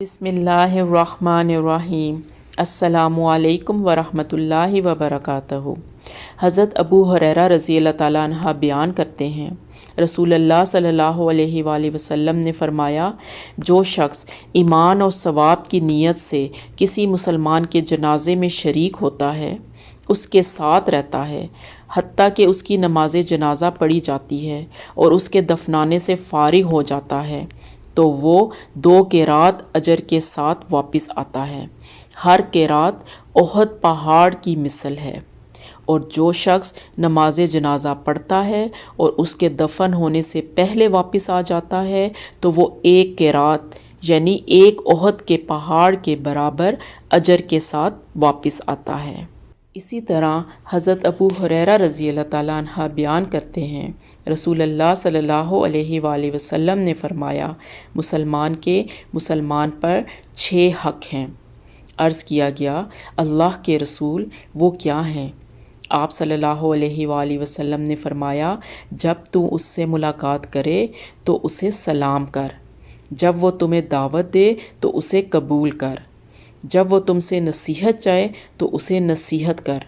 بسم اللہ الرحمن الرحیم۔ السلام علیکم ورحمۃ اللہ وبرکاتہ۔ حضرت ابو ہریرہ رضی اللہ تعالیٰ عنہ بیان کرتے ہیں، رسول اللہ صلی اللہ علیہ وآلہ وسلم نے فرمایا، جو شخص ایمان اور ثواب کی نیت سے کسی مسلمان کے جنازے میں شریک ہوتا ہے، اس کے ساتھ رہتا ہے حتیٰ کہ اس کی نماز جنازہ پڑھی جاتی ہے اور اس کے دفنانے سے فارغ ہو جاتا ہے، تو وہ 2 قیرات اجر کے ساتھ واپس آتا ہے۔ ہر قیرات احد پہاڑ کی مثل ہے۔ اور جو شخص نماز جنازہ پڑھتا ہے اور اس کے دفن ہونے سے پہلے واپس آ جاتا ہے تو وہ 1 قیرات یعنی 1 احد کے پہاڑ کے برابر اجر کے ساتھ واپس آتا ہے۔ اسی طرح حضرت ابو ہریرہ رضی اللہ تعالیٰ عنہ بیان کرتے ہیں، رسول اللہ صلی اللہ علیہ وآلہ وسلم نے فرمایا، مسلمان کے مسلمان پر 6 حق ہیں۔ عرض کیا گیا، اللہ کے رسول وہ کیا ہیں؟ آپ صلی اللہ علیہ وآلہ وسلم نے فرمایا، جب تو اس سے ملاقات کرے تو اسے سلام کر، جب وہ تمہیں دعوت دے تو اسے قبول کر، جب وہ تم سے نصیحت چاہے تو اسے نصیحت کر،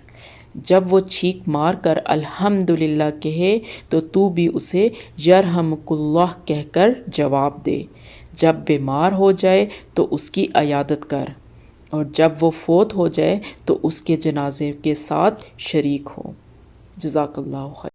جب وہ چھینک مار کر الحمدللہ کہے تو تو بھی اسے یرحمک اللہ کہہ کر جواب دے، جب بیمار ہو جائے تو اس کی عیادت کر، اور جب وہ فوت ہو جائے تو اس کے جنازے کے ساتھ شریک ہو۔ جزاک اللہ خیر۔